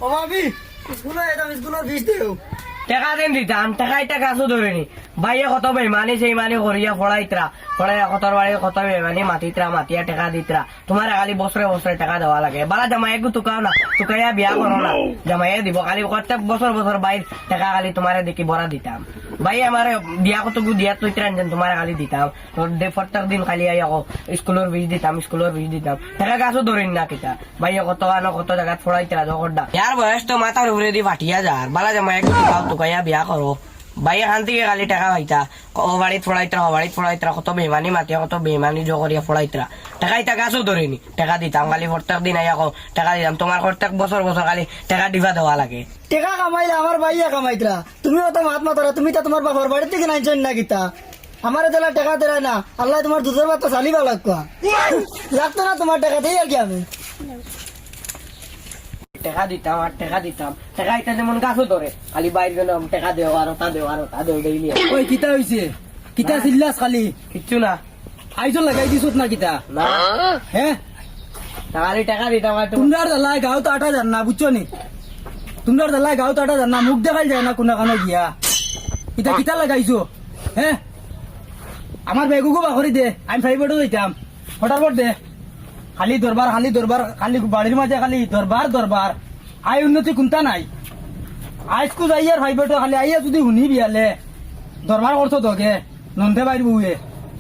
ও ভাবি স্কুলে যেতাম, স্কুলের ফিস দেও। টাকা দেন দিতাম, টাকাইটা গাছও ধরেনি। ভাইয়া কত বেমানি সেই মানি করিয়া পড়াইতরা, পড়াইয়া কতর বাড়ি কত বেমানি মাতিতরা, মাতিয়া টাকা দিতরা। তোমার খালি বছরে বছরে টাকা দেওয়া লাগে। বালা জামাইকে তুকাও না, তুকাইয়া বিয়া করো না, জামাইয়া দিব। খালি প্রত্যেক বছর বছর বাইর টাকা খালি তোমার দেখি বড়া দিতাম। ভাই আমার বিয়া কত দিয়া তুই রাঞ্জন তোমার খালি দিতাম। প্রত্যেক দিন খালি আইয়া স্কুলের ফিস দিতাম, স্কুলের ফিস দিতাম। টাকা গাছও ধরেন না কিতা। ভাইয়া কত আনো কত জায়গা পড়াইতরা জগরডা। ইয়ার বয়স তো মাথার উপরে দি ফাটিয়া যার। বালা জামাইকে তুকাও তুকাইয়া বিয়া করো। ভাই এখান থেকে খালি টাকা পাইতা, ও বাড়িত ফড়াইতরা, ও বাড়িত ফড়াইতরা, কত বেমানি মাতিয়া, কত বেমানি জগরিয়া ফড়াইতরা। টাকাইটা গাছও ধরেনি, টাকা দিতাম খালি প্রত্যেক দিন আইয়া টাকা দিতাম। তোমার প্রত্যেক বছর বছর খালি টাকা দিবা দেওয়া লাগে। টেকা কামাইলে আমার ভাইয়া কামাইতরা, তুমিও তো মাত মাতারা, তুমি তো তোমার বাবার বাড়ি থেকে নাইছেন না গীতা। আমার এতলা টাকা দেয় না, আল্লাহ তোমার দুধের ভাত চালিবা লাগবা, লাগতো না তোমার টাকা দিয়ে আর কি আমি টাকা দিতাম আর টাকা দিতাম। টাকা এটা যেমন গাছও ধরে, খালি বাইরে গেলাম টাকা দেও আর তা দেও আর তা দেও ডেইলি। ওই কিতা হইছে, কিতা চিল্লাস খালি, কিচ্ছু না। আইজো লাগাই দিছত না কিতা? না হ্যাঁ, খালি টাকা দিতাম আর তোমরা জ্বালায় গাও তো আটা জান না, বুঝছো নি? তোমরা জ্বালায় গাও তো আটা জান না, মুখ দেখাই যায় না কোনা কানো গিয়া। কিতা কিতা লাগাইছো? হ্যাঁ, আমার বেগুকো বাকরি দে, আমি ফাইভেটও দিতাম। ফটাফট দে। খালি দরবার, খালি দরবার, খালি বাড়ির মাঝে খালি দরবার দরবার। আই উন্নতি কোনটা নাই। আজকু যাই আর ফাইভেটও খালি আইয়া যদি শুনি বিয়ালে দরবার করছো তোকে নন্দে বাইর বউয়ে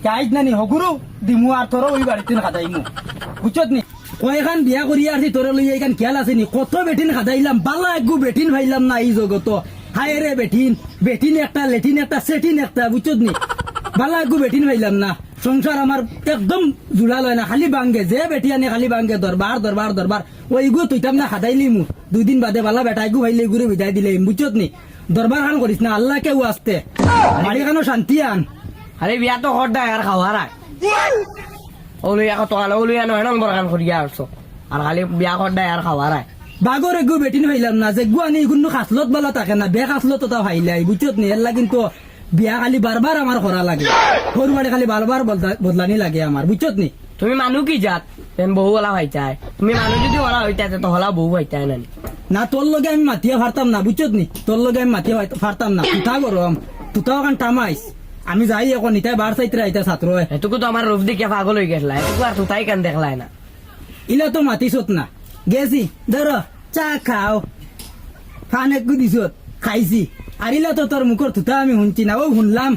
কে আইজ নানি হগুরু দিমু আর তোর ওই বাড়িতে খাদাইমু, বুঝছত নি? কয়খান বিয়া করি আসি তোর লইয়া এখান খেয়াল আছে নি? কত বেটিন খাদাইলাম, বালা একগু বেটিন ভাইলাম না এই জগত। হায় রে বেটিন, বেটিন একটা, লেটিন একটা, সেটিন একটা, বুঝছত নি? বালা একগু বেটিন ভাইলাম না। সংসার আমার একদম জুড়া লয় না, খালি বাঙ্গে যে বেটি আনে খালি বাঙ্গে দরবার দরবার দরবার। ওইগু তুইতাম না খাদাইলি মু, 2 দিন বাদে বালা বেটা এগু ভাইলে ঘুরে বিদায় দিলে, বুঝছত নি? দরবার খান করিস না, আল্লাহ কেউ আসতে বাড়ি খানো শান্তি আন। আরে বিয়া তো হর দেয় আর খাওয়া রাখ ওলুয়া কত কাল ওলুয়া নয় নম্বর কান করিয়া আসছো আর খালি বিয়া হর দেয় আর খাওয়া রাখ। বাগর এগু বেটিন ভাইলাম না, যে গু আনি এগুলো খাসলত বালা থাকে না, বে খাসলত তা ভাইলাই, বুঝছত নি? এর লাগি তো বিয়া খালি বারবার আমার করা লাগে, সরু বাড়ি খালি বারবার বদলানি লাগে আমার, বুঝছত নি? তুমি মানুহ কি জাত বহু ওলা হইতাই? তুমি মানুহ যদি ওলা হইতাই তো হলা বহু হইতাই না। না তোর লগে আমি মাতিয়ে ফারতাম না, বুঝছত নি? তোর লগে আমি মাতিয়ে ফারতাম না। তুতা গরম, তুতাও কান টামাইস। আমি যাই এখন ইতাই বার চাইতে আইতা ছাত্র, এটুকু তো আমার রূপ দেখে পাগল হয়ে গেছিল, এটুকু আর তুতাই কান দেখলাই না। ইলা তো মাতিছত না, গেছি ধরো চা খাও, ফান একটু দিছত খাইছি। আর ইলা তো তোর মুখর থুতা আমি শুনছি না, ও শুনলাম,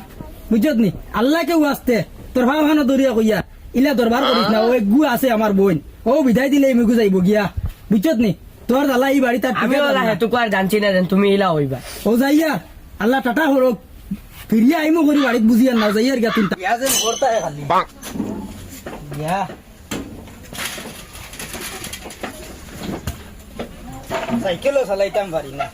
বুঝছত নি? আল্লাহ কেউ আসতে তোর ভাও খানো দরিয়া কইয়া ইলা দরবার করিস না। ও গু আছে আমার বোন, ও বিদায় দিলে মুগু যাইব গিয়া, বুঝছত নি? তোর দালা এই বাড়ি তার আমি ওলা এটুকু আর জানছি না যেন তুমি ইলা হইবা। ও যাইয়া আল্লাহ টাটা হরক ফিরিয়া আইমু করি বাড়িত বুঝিয়া না যাইয়ার গা তুমি খালি সাইকেলও চালাইতাম পারি না।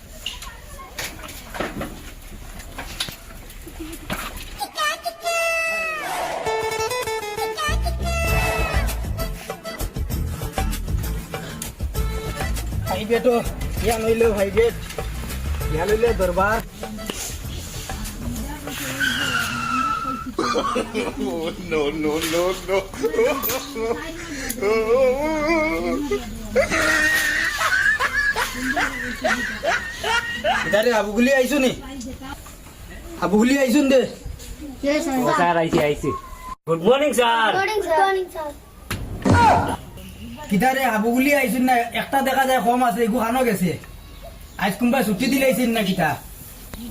ভাইবেটো ইয়া নইলেও ভাইবেট, ইয়া নইলে দরবার। No, no, no, no. ইদারে আবুগুলি আইছো নি? আবুগুলি আইছুন দে। স্যার আইসি আইসি। Good morning sir. কিদারে আবুগুলি আইছুন না? একটা দেখা যায় কম আছে, এগু খানো গেছে। আজ কোনবা ছুটি দিলে আইছেন না কিতা?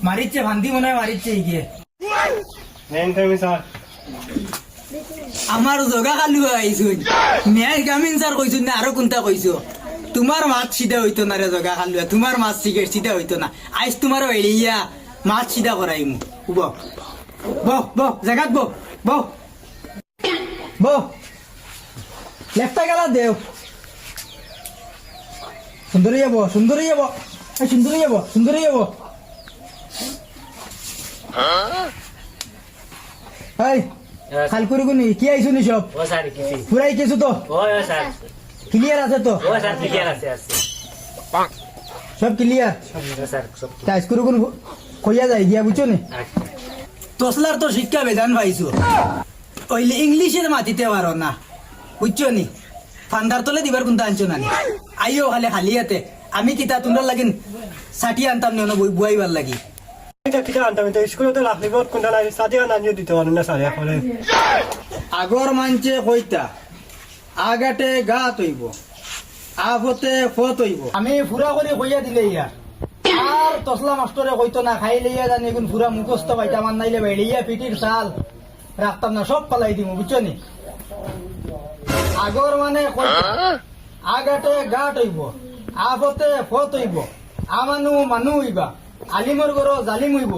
মারিচ্ছে ভান্দি মনে হয় মারিচ্ছে ইগে। আমার জগা খালু আইছুন, মেয়ের গামিন স্যার কইছুন না আরো কোনটা কইছো? তোমার মাছ সিধা হইতো না রে জগা খালু, তোমার মাছ সিধা হইতো না। আইস তোমার এড়িয়া মাছ সিধা করাইমু। বহ বহ বহ জায়গাত বহ বহ বহ, লেফটা গেলা দেও। সুন্দরী যাবো, সুন্দরী যাবো, সুন্দরী যাবো, সুন্দরী যাবো। এই খাল করি কোনি কি আইছো নি সব? ও স্যার কিছু পুরাই কিছু তো ও স্যার ক্লিয়ার আছে তো? ও স্যার ক্লিয়ার আছে আছে সব ক্লিয়ার। স্যার সব কাজ করে কোন কইয়া যায় গিয়া, বুঝছো নি? তসলার তো শিক্ষা বেদান পাইছো, ওইলে ইংলিশের মাতিতে পারো না, বুঝছো নি? ফান্দার তলে দিবার কোনটা আনছো না? আইও খালি খালি হাতে আমি কিতা তোমরা লাগিন ষাটি আনতাম না বুয়াইবার লাগি এটা কিটা আনতাম তো স্কুলে লাফলি বহুত কোনটা লাগে সাথে আনিয়ে দিতে পারেন না স্যার এখন আগর মানছে কইতা আগাতে গা তৈব আফতে ফত হইব আমি ফুরা করে কইয়া দিলে ইয়া আর তসলা মাস্টরে কইতো না খাইলে ইয়া জানি এখন ফুরা মুখস্থ পাইতা মান নাইলে বেড়িয়া পিটির চাল রাখতাম না সব পালাই দিব বুঝছো নি আগর মানে কইতা আগাতে গা তৈব আফতে ফত হইব আমানু মানু হইবা আলিমর গর জালিম হইব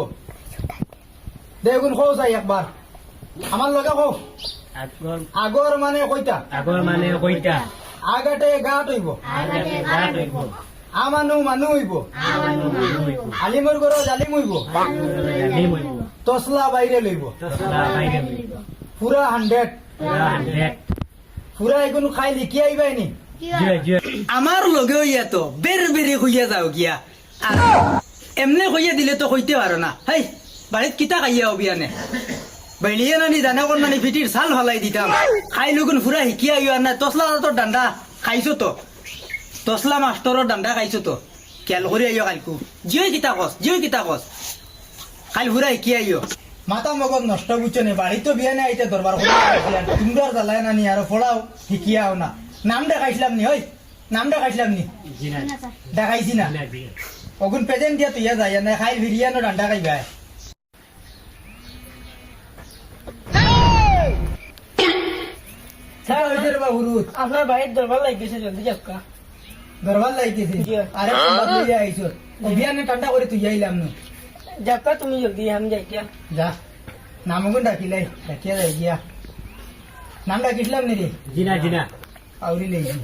দেখুন কও চাই একবার আমার লগে কও আগর মানে কইতা আগাতে গা তৈব আমানু মানু হইব আলিমর গর জালিম হইব তসলা বাইরে লইব পুরা 100 পুরা এখন খাই লিখি আইবাই নি আমার লগে হইয়া তো বের বেরে হইয়া যাও গিয়া আর এমনি হইয়া দিলে তো কইতে পারো না হাই বাড়িত কিতা খাইয়া অবিয়ানে বাইলিয়া নানি জানা কোন নানি পিটির ছাল ফালাই দিতাম খাই লগুন ফুরা শিকিয়া আইয়া না তসলা তোর ডান্ডা খাইছো তো তসলা মাস্টরের ডান্ডা খাইছো তো খেয়াল করে আইও কালকু জিও কিতা কস কাল ফুরা শিকিয়া আইও মাথা মগজ নষ্ট বুঝছো নি বাড়ি তো বিয়া নাই আইতে দরবার করে তোমরা জ্বালায় নানি আর ফলাও শিকিয়াও না নাম দেখাইছিলাম নি ওই নাম দেখাইছিলাম নি দেখাইছি না অগুন প্রেজেন্ট দিয়া তুইয়া যাই না খাই ভিরিয়ানো ডান্ডা খাইবা আপনার বাড়ির দরবার লাগতেছে জলদি যাক্কা দরবার লাইতেছি আরে লইয়া আইছো অভিয়ানে ঠান্ডা করে তুই আইলাম না যাক্কা তুমি জলদি আমি যাইতিয়া যা নামগুন ডাকিলাই ডাকিয়া যাই গিয়া নাম ডাকিছিলাম নি রে জিনা আউরি লইছি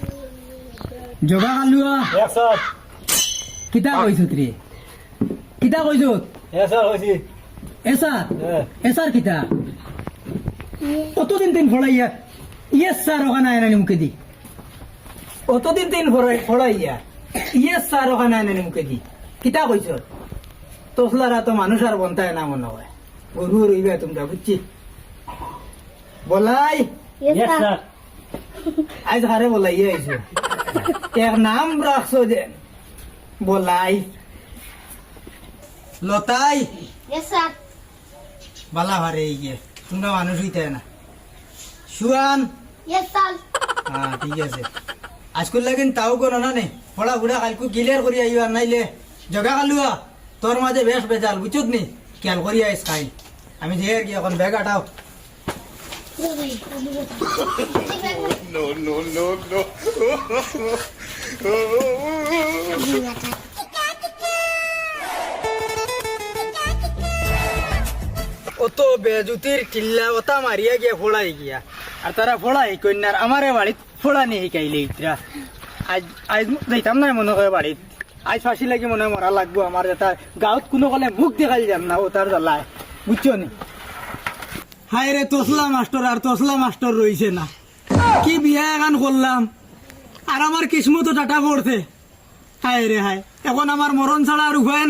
জগা কালুয়া স্যার কিতা কইছো রে কিতা কইছো স্যার হইছি এসার কিতা কতদিন দিন ফড়াইয়া ইয়েস স্যার ওখানে আয়নানি মুখে দি অতদিন দিন ফড়াইয়া ইয়েস স্যার ওখানে আয়নানি মুখে দি কিতা কইছ তসলারা তো মানুষ আর বন্তায় না মনে হয় গরু রইবে তোমরা বুঝছি বলাই স্যার আজ হারে বলাইয়া আইছো এক নাম রাখছো যে বলাই লতাই Yes, sir. বালা হারে গিয়ে তোমরা মানুষ হইতে না সুয়ান Yes, sir. হ্যাঁ ঠিক আছে আজকুল লাগিন তাও কোনো না নে পড়া বুড়া কালকু ক্লিয়ার করি আইও আর নাইলে জগা কালুয়া তোর মাঝে বেশ বেজাল বুঝছত নি খেয়াল করি আইস খাই আমি যে আর কি এখন bag আটাও No, no, no, no. অত বেজুতির টিল্লা ওটা মারিয়া গিয়া ফোড়াই গিয়া আর তারা ফোড়াই কন্যার আমারে বাড়িত ফোড়া নিয়ে শিকাইলে ইতরা আজ আজ যাইতাম না মনে হয় বাড়িত আজ ফাঁসি লাগি মনে হয় মরা লাগবো আমার এটা গাঁৱত কোনো কলে মুখ দেখাই যাম না ও তার জ্বালায় বুঝছো নি হায় রে তসলা মাস্টার রইছে না কি বিয়া এখন করলাম আর আমার কিসমতো টাটা পড়ছে হায় রে হায় এখন আমার মরণ ছাড়া আর উপায়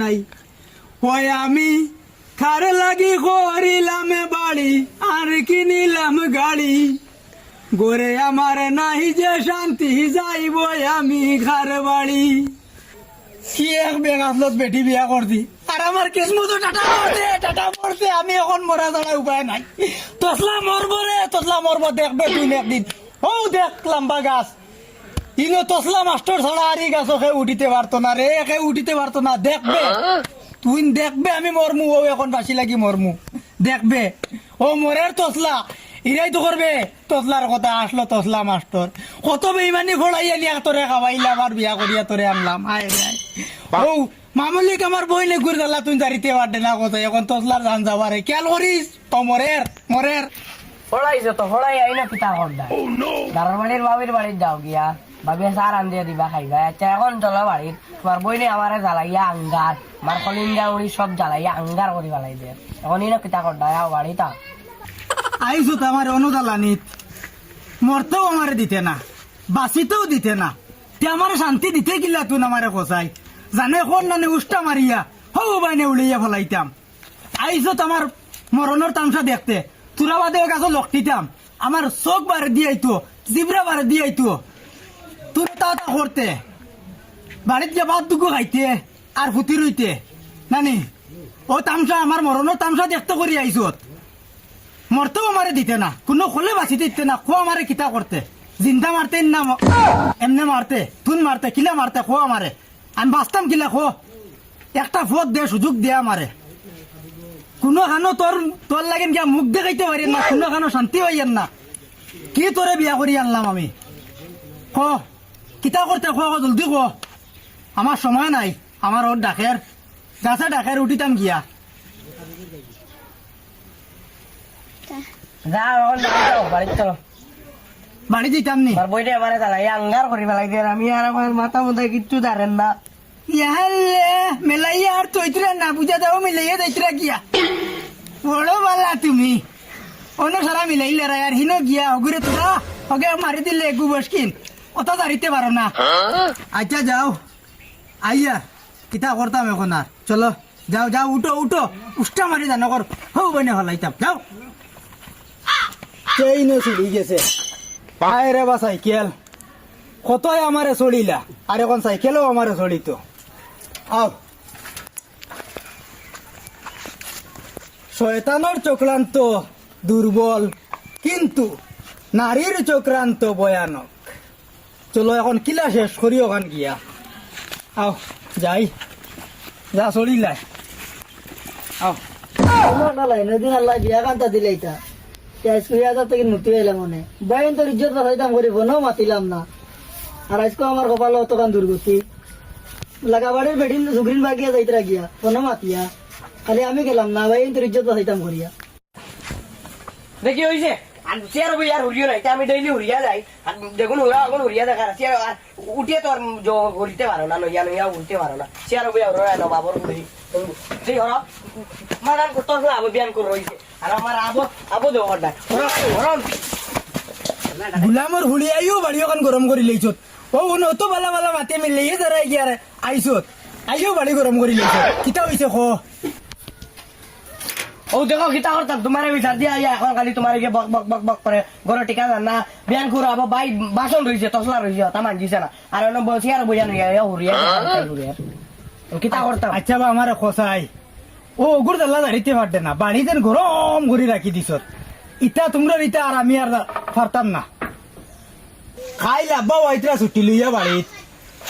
নাই হয় আমি খার লাগি করিলাম বাড়ি আর কিনিলাম গাড়ি গোরে আমার নাহি যে শান্তি যাইব আমি ঘর বাড়ি কি এক বেগাসলত বেটি বিয়া করছি আর আমার কিসমত টাটা পড়ছে আমি এখন মরা ছাড়া উপায় নাই তসলা মরবো দেখবে তুই একদিন ও দেখ লম্বা গাছ ইনো তসলা মাস্টার ছাড়া আর এই গাছকে উঠিতে পারতো না রে একে উঠিতে পারতো না দেখবে তুই দেখবে আমি মরমু ও এখন বাসি লাগি মরমু দেখবে ও মরের তসলা ইরাই তো করবে তসলার কথা আসলো তসলা মাস্টার কত বেইমানি ফড়াইয়া নিয়ে তোরে খাওয়াইলাম আর বিয়া করিয়া তোরে আনলাম আয় রে ও মামলিক আমার বইলে ঘুরে দিলা তুই দাঁড়িতে পারবে না কথা এখন তসলার জান যাবারে খেয়াল করিস ও মরের ফড়াইছো তো ফড়াই আই না পিতা করদা দারার বাড়ির বাবির বাড়ির যাও গিয়া ভাবি সার আন দিয়ে দিবা খাইবা আচ্ছা এখন চলো বাড়ির তোমার বইনে আমারে জ্বালাইয়া আঙ্গার মার কলিঙ্গা উড়ি সব জ্বালাইয়া আঙ্গার করি বালাই দিয়ে এখন ইনো পিতা করদা আও বাড়িটা আইসো তো আমার অনুদালানিত মরতেও আমারে দিতে না বাঁচিতেও দিতে না তে আমার শান্তি দিতে গিলা তুই আমারে খসাই জানে কোন নানে উষ্টা মারিয়া হৌ বাইনে উড়িয়া ফেলাইতাম আইসো তো আমার মরণের তামসা দেখতে তুরা বাদে গাছ লকটিতাম আমার চোখ বারে দিয়াইতো জিবরা বারে দিয়াইতো তুই তা করতে বাড়িত গিয়ে ভাত দুগু খাইতে আর ফুটি রইতে নানি ও তামসা আমার মরণের তামসা দেখতে করি আইসত মরতেও আমারে দিতে না কোনো খোলে বাঁচি দিতে না খো আমারে কিতা করতে জিন্দা মারতে না এমনে মারতে তুন মারতে কিলা মারতে খো আমারে আমি বাঁচতাম কিলা খো একটা ভোট দে সুযোগ দে আমারে কোনো খানো তোর তোর লাগেন গিয়া মুখ দেখাইতে পারি না কোনো খানো শান্তি হইয়েন না কি তোরে বিয়া করি আনলাম আমি ক কিতা করতে খো জলদি খো আমার সময় নাই আমার ওর ডাকের গাছে ডাকের উঠিতাম গিয়া যাও এখন যাও বাড়িতে চলো বাড়ি দিতাম নি আর বইটা এবারে চালাই আঙ্গার করি ফেলাই দিয়ে আমি আর আমার মাথা মধ্যে কিচ্ছু দাঁড়েন না ইয়ালে মেলাইয়া আর চৈত্রা না বুঝা দাও মিলাইয়া চৈত্রা গিয়া বড় বালা তুমি অন্য সারা মিলাইলে রা আর হিনো গিয়া ওগুরে তোরা ওকে মারি দিলে গু বসকিন অত দাঁড়িতে পারো না আচ্ছা যাও আইয়া কিতা করতাম এখন আর চলো যাও যাও উঠো উঠো উষ্টা মারি জানো কর হৌ বনে হলাইতাম যাও চেইনে চুড়ি গেছে পায় রে বা সাইকেল কতই আমারে চড়িলা আর এখন সাইকেলও আমারে চড়িত আও শয়তানোর চক্রান্ত দুর্বল কিন্তু নারীর চক্রান্ত ভয়ানক চলো এখন কিলা শেষ করি ওখান গিয়া আও যাই যা চড়িলা আও নদীন আল্লাহ বিয়া কান্তা দিলে এটা আজকে হাজার থেকে নতি হইলাম মনে বাইন তোর ইজ্জত হইতাম করিব ন মাতিলাম না আর আজকে আমার কপাল অতকান দুর্গতি লাগাবাড়ির বেডিন সুগ্রিন বাগিয়া যাইতে গিয়া কোনো মাতিয়া খালি আমি গেলাম না বাইন তোর ইজ্জত হইতাম করিয়া দেখি হইছে আর চেয়ার বই আর হুরিও নাই আমি ডেইলি হুরিয়া যাই আর দেখুন ওরা এখন হুরিয়া দেখার চেয়ার আর উঠিয়ে তো আর ঘুরিতে পারো না নইয়া নইয়া উঠতে পারো না চেয়ার বই আর ওরা বাবর হুরি সেই ওরা মারান করতে আবো বিয়ান করে রইছে আর আমার আবো দেওয়ার না ওরা গুলামর হুলি আইও বাড়ি ওখান গরম করে লইছত ও অত বালা বালা মাতে মিলে যারা গিয়া আইছত আইও বাড়ি গরম করে লইছত কিতা হইছে খ ও দেখো কিতা করতাম তোমার বিচার দিয়া এখন খালি তোমার গিয়ে বক বক বক বক করে ঘরে টিকা যান না বিয়ান করে আবার বাই বাসন রয়েছে তসলা রয়েছে তা মানছিছে না আর অন্য বসি আর বইয়া নইয়া হুরিয়া কিতা করতাম আচ্ছা বা আমার খসাই ও ওগুর দাল্লা দাঁড়িতে পারতে না বাড়িতে গরম করে রাখি দিছত ইটা তোমরা ইটা আর আমি আর পারতাম না খাই লাভবা ওইতরা ছুটি লইয়া বাড়িত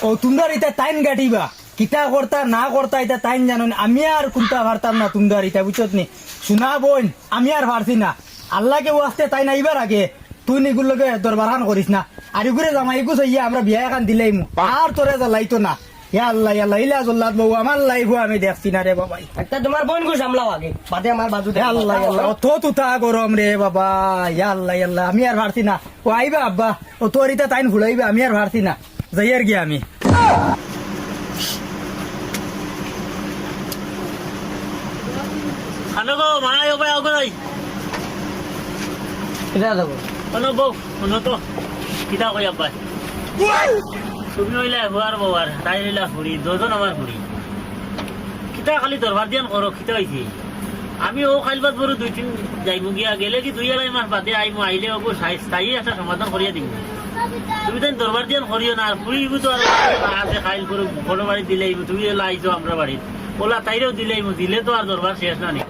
ও তোমরা ইটা টাইম গাটিবা কিতা করতা না করতা এটা টাইম জানো না আমি আর কোনটা পারতাম না তোমরা ইটা বুঝছত নি শোনা বোন আমি আর পারছি না আল্লাহকে ওয়াস্তে তাই না ইবার আগে তুই নিগুলোকে দরবারান করিস না আর ইগুরে জামাই ইগু চাইয়া আমরা বিয়া এখান দিলেই আর তোরে জ্বালাইতো না ইয়া আল্লাহ ইয়া আল্লাহ ইলা জল্লাদ বউ আমার লাইফ আমি দেখছি না রে বাবা একটা তোমার বোন গো সামলাও আগে বাদে আমার বাজু ইয়া আল্লাহ ইয়া আল্লাহ অত তুতা গরম রে বাবা ইয়া আল্লাহ ইয়া আল্লাহ আমি আর পারছি না ও আইবা আব্বা ও তোর ইটা টাইম ভুলাইবা আমি আর পারছি না যাইয়ার গিয়া আমি খানো গো মানাই ওপাই অগরাই কিতা দেবো কোনো বউ কোনো তো কিতা কই আপাই তুমি হইলে হুয়ার বউয়ার তাই হইলা ফুড়ি দুজন আমার ফুড়ি কিতা খালি দরবার দিয়ান করো কিতা হইছে আমি ও খাইলবাদ বড় দুই তিন যাইব গিয়া গেলে কি 2-2.5 মাস বাদে আইমু আইলে ওগো স্থায়ী একটা সমাধান করিয়া দিব তুমি তাই দরবার দিয়ান করিও না আর ফুড়িগু তো আর আছে খাইল করে বড় বাড়ি দিলেই তুমি এলা আইছো আমরা বাড়ি ওলা তাইরেও দিলেই দিলে তো আর দরবার শেষ না নি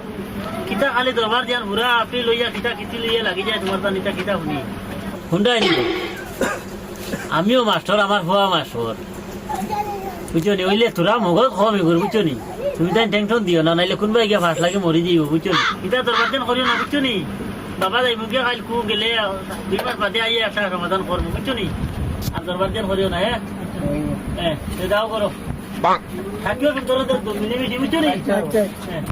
কিতা খালি দরবার দিয়ান ঘুরা আপনি লইয়া কিতা কিতি লইয়া লাগি যায় তোমার তার নিতা কিতা শুনি হুন্ডাই নিব আমিও মাস্টার আমার হওয়া মাস্টার বুঝছো নি ওইলে তোরা মগজ কম এগুলো বুঝছো নি তুমি তাই টেনশন দিও না নাইলে কোনবাই গিয়া ফাঁস লাগে মরি যাইব বুঝছো নি কিতা দরবার দিয়ান করিও না বুঝছো নি বাবা যাইব গিয়া খাইল কু গেলে 2 মাস বাদে আইয়া একটা সমাধান করবো বুঝছো নি আর দরবার দিয়ান করিও না হ্যাঁ যাও করো থাকিও কিন্তু তোরা মিলেমিশে বুঝছো নি আচ্ছা হ্যাঁ